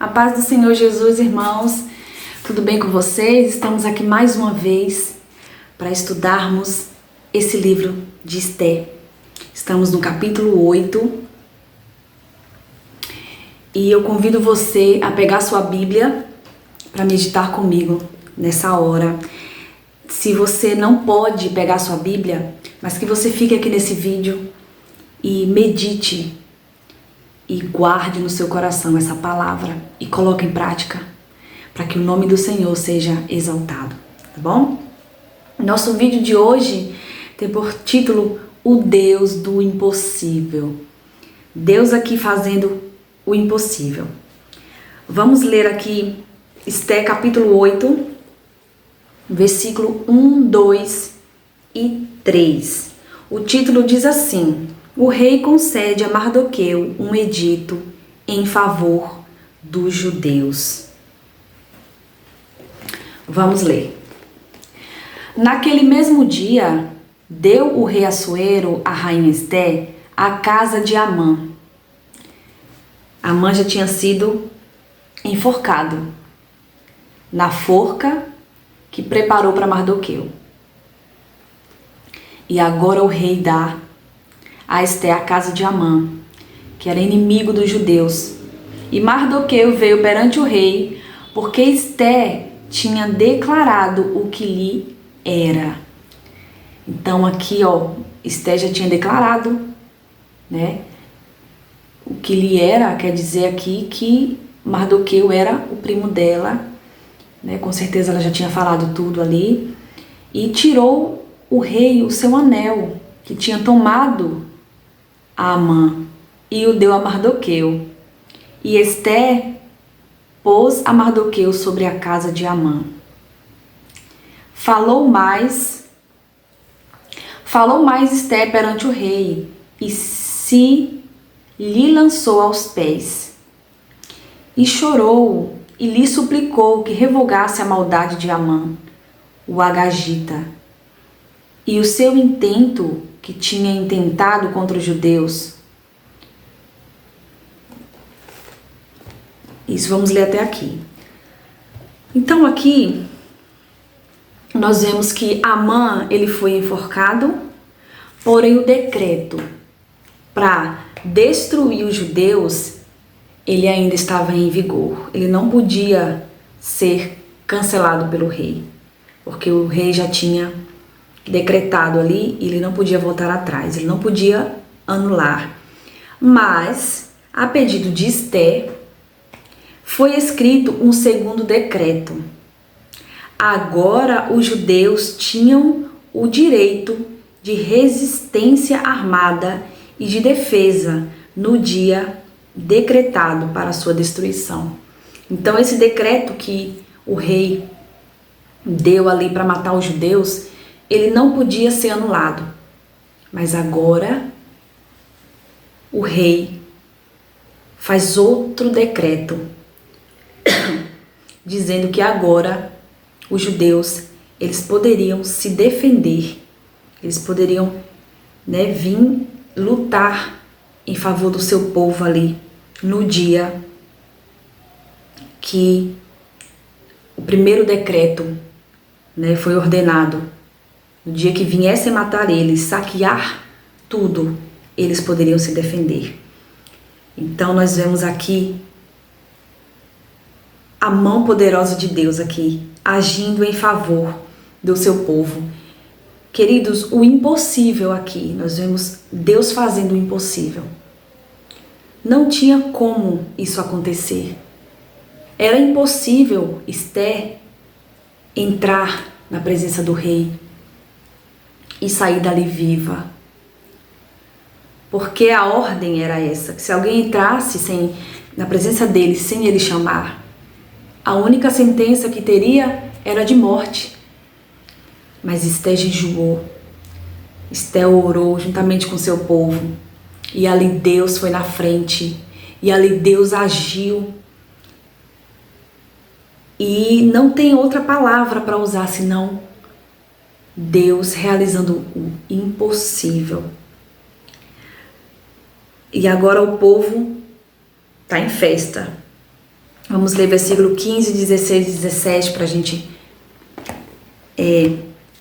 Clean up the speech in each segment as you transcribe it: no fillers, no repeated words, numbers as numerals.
A paz do Senhor Jesus, irmãos. Tudo bem com vocês? Estamos aqui mais uma vez para estudarmos esse livro de Esté. Estamos no capítulo 8 e eu convido você a pegar sua Bíblia para meditar comigo nessa hora. Se você não pode pegar sua Bíblia, mas que você fique aqui nesse vídeo e medite e guarde no seu coração essa palavra e coloque em prática para que o nome do Senhor seja exaltado, tá bom? Nosso vídeo de hoje tem por título O Deus do Impossível. Deus aqui fazendo o impossível. Vamos ler aqui Esté capítulo 8, versículo 1, 2 e 3. O título diz assim: o rei concede a Mardoqueu um edito em favor dos judeus. Vamos ler. Naquele mesmo dia, deu o rei Assuero a rainha Esté a casa de Amã. Amã já tinha sido enforcado na forca que preparou para Mardoqueu. E agora o rei dá a Esté a casa de Amã, que era inimigo dos judeus. E Mardoqueu veio perante o rei, porque Esté tinha declarado o que lhe era. Então aqui, Esté já tinha declarado, né? O que lhe era, quer dizer aqui que Mardoqueu era o primo dela, né? Com certeza ela já tinha falado tudo ali. E tirou o rei o seu anel, que tinha tomado a Amã, e o deu a Mardoqueu. E Esté pôs a Mardoqueu sobre a casa de Amã. Falou mais Esté perante o rei, e se lhe lançou aos pés, e chorou, e lhe suplicou que revogasse a maldade de Amã, o agagita, e o seu intento que tinha intentado contra os judeus. Isso, vamos ler até aqui. Então aqui nós vemos que Amã, ele foi enforcado, porém o decreto para destruir os judeus, ele ainda estava em vigor. Ele não podia ser cancelado pelo rei, porque o rei já tinha decretado ali e ele não podia voltar atrás, ele não podia anular. Mas, a pedido de Esté, foi escrito um segundo decreto. Agora os judeus tinham o direito de resistência armada e de defesa no dia decretado para a sua destruição. Então esse decreto que o rei deu ali para matar os judeus, ele não podia ser anulado. Mas agora o rei faz outro decreto dizendo que agora os judeus, eles poderiam se defender, eles poderiam, vir lutar em favor do seu povo ali no dia que o primeiro decreto, foi ordenado. No dia que viessem matar eles, saquear tudo, eles poderiam se defender. Então nós vemos aqui a mão poderosa de Deus aqui, agindo em favor do seu povo. Queridos, o impossível aqui, nós vemos Deus fazendo o impossível. Não tinha como isso acontecer. Era impossível Esté entrar na presença do rei e sair dali viva. Porque a ordem era essa, que se alguém entrasse na presença dele sem ele chamar, a única sentença que teria era de morte. Mas Esté jejuou, Esté orou juntamente com seu povo, e ali Deus foi na frente, e ali Deus agiu. E não tem outra palavra para usar senão Deus realizando o impossível. E agora o povo está em festa. Vamos ler versículo 15, 16 e 17 para a gente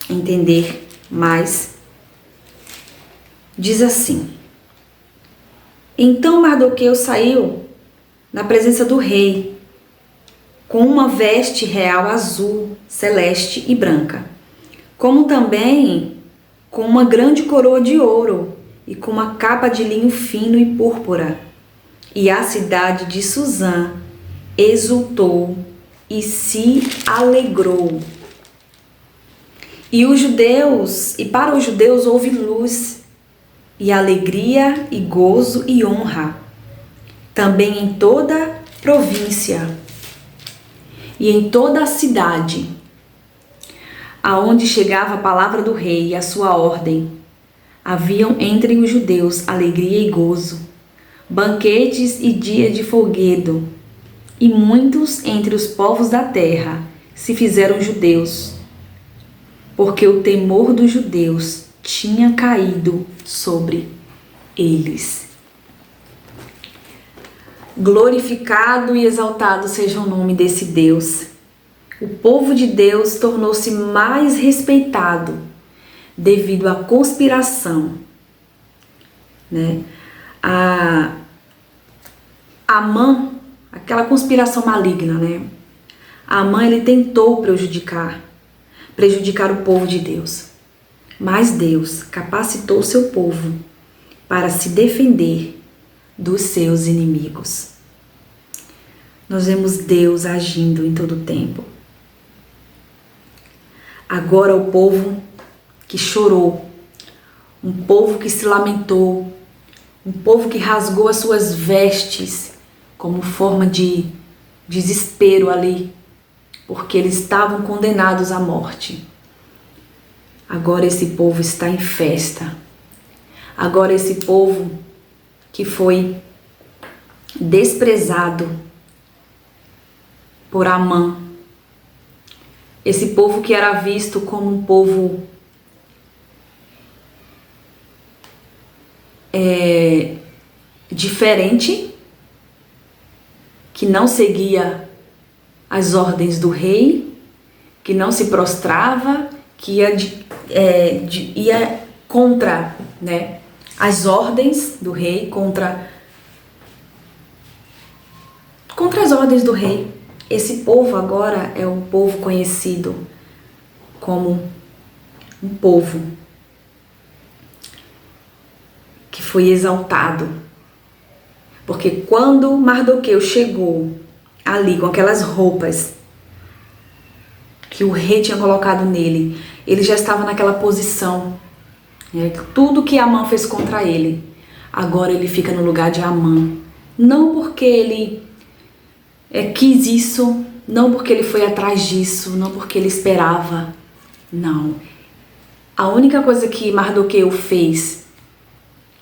entender mais. Diz assim: Então Mardoqueu saiu na presença do rei com uma veste real azul, celeste e branca, como também com uma grande coroa de ouro e com uma capa de linho fino e púrpura. E a cidade de Suzã exultou e se alegrou. E para os judeus houve luz e alegria e gozo e honra, também em toda a província e em toda a cidade, aonde chegava a palavra do rei e a sua ordem. Haviam entre os judeus alegria e gozo, banquetes e dia de folguedo, e muitos entre os povos da terra se fizeram judeus, porque o temor dos judeus tinha caído sobre eles. Glorificado e exaltado seja o nome desse Deus. O povo de Deus tornou-se mais respeitado devido à conspiração, né? Amã, aquela conspiração maligna, né? Amã, ele tentou prejudicar o povo de Deus. Mas Deus capacitou seu povo para se defender dos seus inimigos. Nós vemos Deus agindo em todo o tempo. Agora o povo que chorou, um povo que se lamentou, um povo que rasgou as suas vestes como forma de desespero ali, porque eles estavam condenados à morte. Agora esse povo está em festa. Agora esse povo que foi desprezado por Amã, esse povo que era visto como um povo diferente, que não seguia as ordens do rei, que não se prostrava, que ia contra, né, as ordens do rei, contra as ordens do rei. Esse povo agora é um povo conhecido como um povo que foi exaltado. Porque quando Mardoqueu chegou ali com aquelas roupas que o rei tinha colocado nele, ele já estava naquela posição, né? Tudo que Amã fez contra ele, agora ele fica no lugar de Amã. Não porque ele quis isso, não porque ele foi atrás disso, não porque ele esperava, não. A única coisa que Mardoqueu fez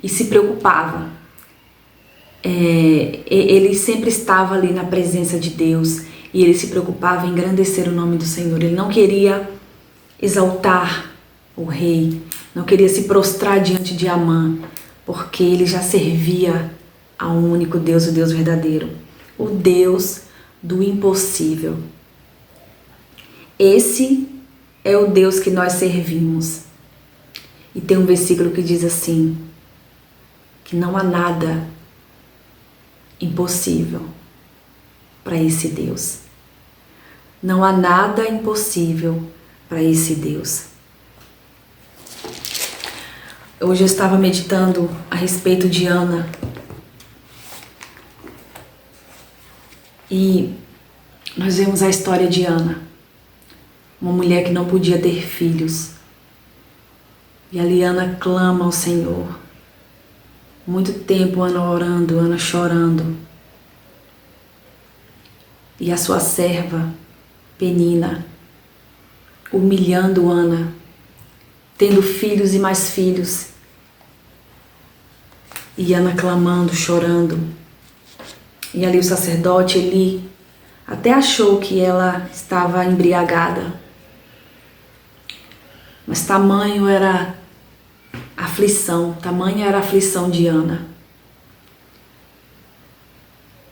e se preocupava, ele sempre estava ali na presença de Deus e ele se preocupava em engrandecer o nome do Senhor. Ele não queria exaltar o rei, não queria se prostrar diante de Amã, porque ele já servia ao único Deus, o Deus verdadeiro, o Deus do impossível. Esse é o Deus que nós servimos. E tem um versículo que diz assim, que não há nada impossível para esse Deus. Não há nada impossível para esse Deus. Hoje eu estava meditando a respeito de Ana. E nós vemos a história de Ana, uma mulher que não podia ter filhos. E ali Ana clama ao Senhor. Muito tempo Ana orando, Ana chorando. E a sua serva, Penina, humilhando Ana, tendo filhos e mais filhos. E Ana clamando, chorando. E ali o sacerdote Eli até achou que ela estava embriagada. Mas tamanha era a aflição de Ana.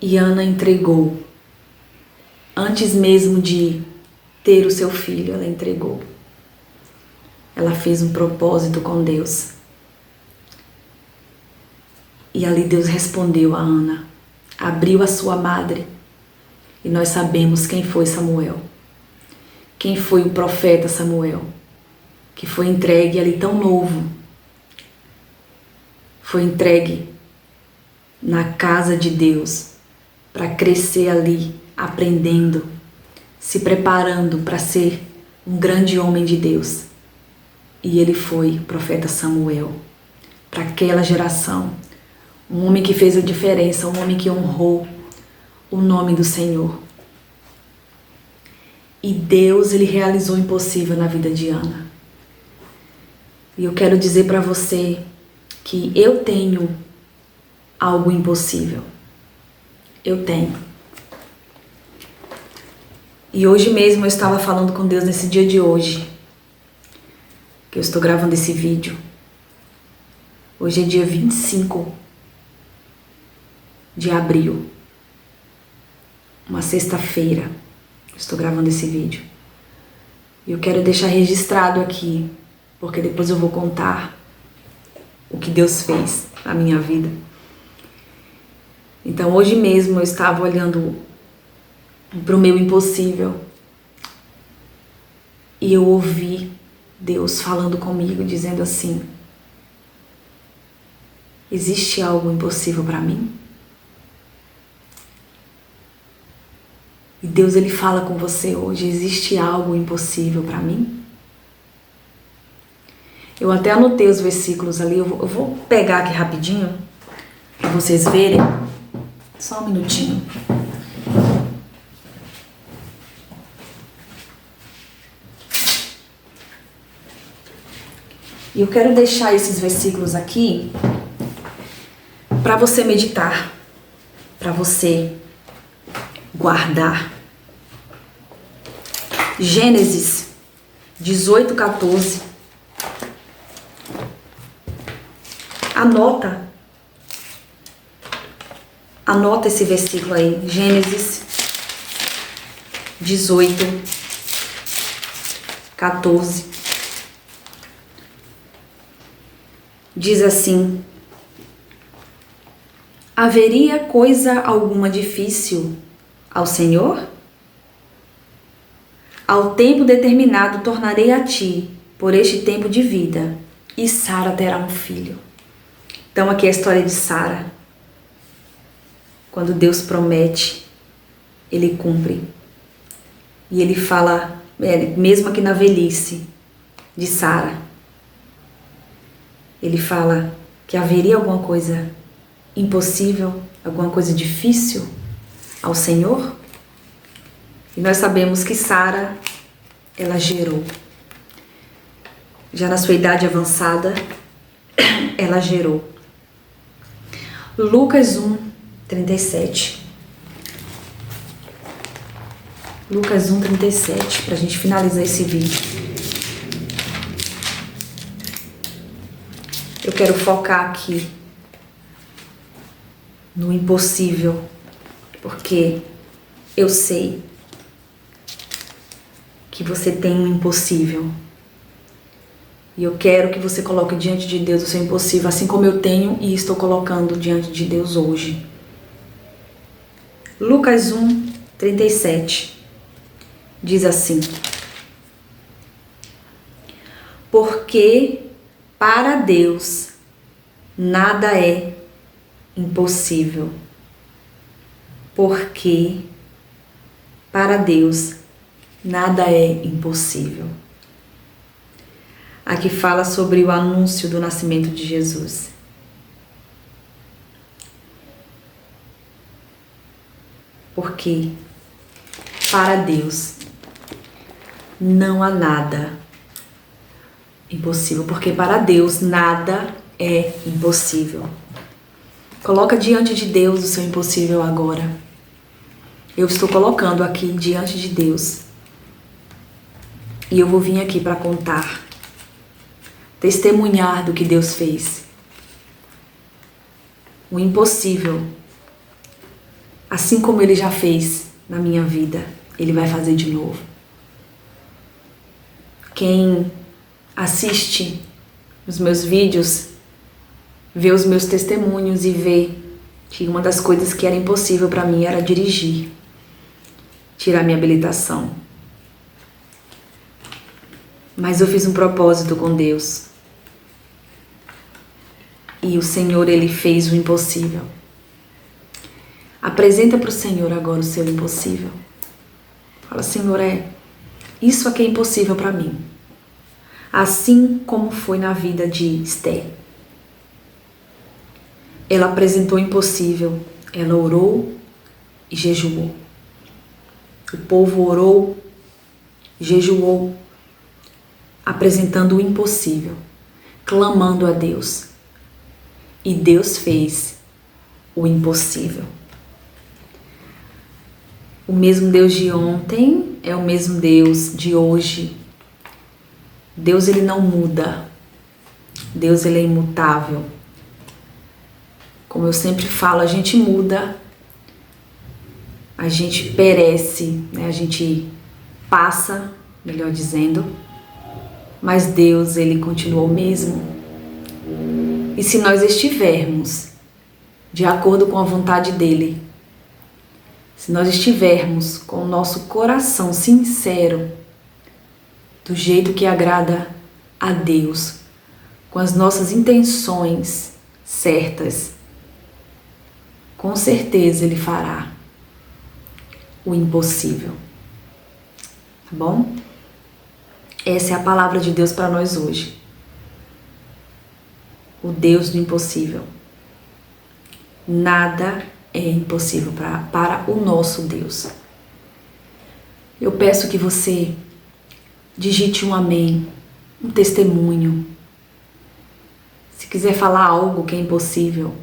E Ana entregou Antes mesmo de ter o seu filho, ela entregou. Ela fez um propósito com Deus. E ali Deus respondeu a Ana, abriu a sua madre. E nós sabemos quem foi Samuel. Quem foi o profeta Samuel, que foi entregue ali tão novo. Foi entregue na casa de Deus para crescer ali, aprendendo, se preparando para ser um grande homem de Deus. E ele foi o profeta Samuel, para aquela geração. Um homem que fez a diferença, um homem que honrou o nome do Senhor. E Deus, ele realizou o impossível na vida de Ana. E eu quero dizer para você que eu tenho algo impossível. Eu tenho. E hoje mesmo eu estava falando com Deus nesse dia de hoje, que eu estou gravando esse vídeo. Hoje é dia 25 de abril, uma sexta-feira. Estou gravando esse vídeo. E eu quero deixar registrado aqui, porque depois eu vou contar o que Deus fez na minha vida. Então hoje mesmo eu estava olhando para o meu impossível e eu ouvi Deus falando comigo, dizendo assim: existe algo impossível para mim? E Deus, ele fala com você hoje: existe algo impossível para mim? Eu até anotei os versículos ali, eu vou pegar aqui rapidinho para vocês verem. Só um minutinho. E eu quero deixar esses versículos aqui para você meditar, para você guardar. Gênesis 18:14. Anota esse versículo aí. Gênesis 18:14. Diz assim: haveria coisa alguma difícil ao Senhor? Ao tempo determinado tornarei a ti, por este tempo de vida, e Sara terá um filho. Então aqui é a história de Sara. Quando Deus promete, ele cumpre. E ele fala, mesmo aqui na velhice de Sara, ele fala que haveria alguma coisa impossível, alguma coisa difícil ao Senhor. E nós sabemos que Sara, ela gerou. Já na sua idade avançada, ela gerou. Lucas 1:37. Lucas 1:37, para a gente finalizar esse vídeo. Eu quero focar aqui no impossível, porque eu sei que você tem um impossível. E eu quero que você coloque diante de Deus o seu impossível, assim como eu tenho e estou colocando diante de Deus hoje. Lucas 1:37 diz assim: porque para Deus nada é impossível. Porque para Deus nada é impossível. Aqui fala sobre o anúncio do nascimento de Jesus. Porque para Deus não há nada impossível. Porque para Deus nada é impossível. Coloca diante de Deus o seu impossível agora. Eu estou colocando aqui diante de Deus. E eu vou vir aqui para contar, testemunhar do que Deus fez. O impossível, assim como Ele já fez na minha vida, Ele vai fazer de novo. Quem assiste os meus vídeos, vê os meus testemunhos e vê que uma das coisas que era impossível para mim era dirigir, tirar minha habilitação. Mas eu fiz um propósito com Deus. E o Senhor, Ele fez o impossível. Apresenta para o Senhor agora o seu impossível. Fala, Senhor, isso aqui é impossível para mim. Assim como foi na vida de Esther. Ela apresentou o impossível. Ela orou e jejuou. O povo orou, jejuou, apresentando o impossível, clamando a Deus. E Deus fez o impossível. O mesmo Deus de ontem é o mesmo Deus de hoje. Deus, Ele não muda. Deus, Ele é imutável. Como eu sempre falo, a gente muda, a gente perece, né? A gente passa, melhor dizendo, mas Deus, Ele continua o mesmo. E se nós estivermos de acordo com a vontade dEle, se nós estivermos com o nosso coração sincero, do jeito que agrada a Deus, com as nossas intenções certas, com certeza Ele fará o impossível. Tá bom? Essa é a palavra de Deus para nós hoje. O Deus do impossível. Nada é impossível para o nosso Deus. Eu peço que você digite um amém, um testemunho. Se quiser falar algo que é impossível,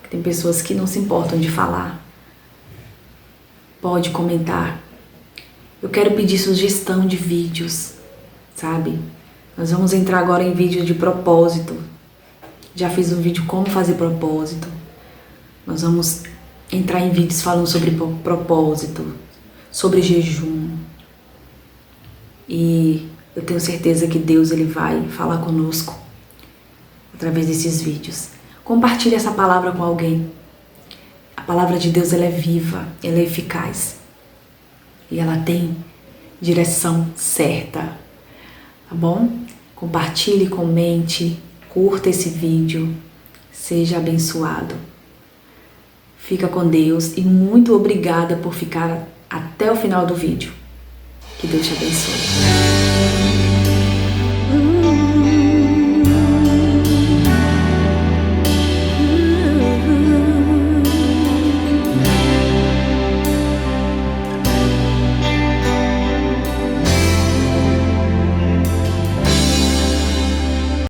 tem pessoas que não se importam de falar, pode comentar. Eu quero pedir sugestão de vídeos, sabe? Nós vamos entrar agora em vídeo de propósito. Já fiz um vídeo como fazer propósito. Nós vamos entrar em vídeos falando sobre propósito, sobre jejum. E eu tenho certeza que Deus, Ele vai falar conosco através desses vídeos. Compartilhe essa palavra com alguém. A palavra de Deus, ela é viva, ela é eficaz. E ela tem direção certa. Tá bom? Compartilhe, comente, curta esse vídeo. Seja abençoado. Fica com Deus e muito obrigada por ficar até o final do vídeo. Que Deus te abençoe.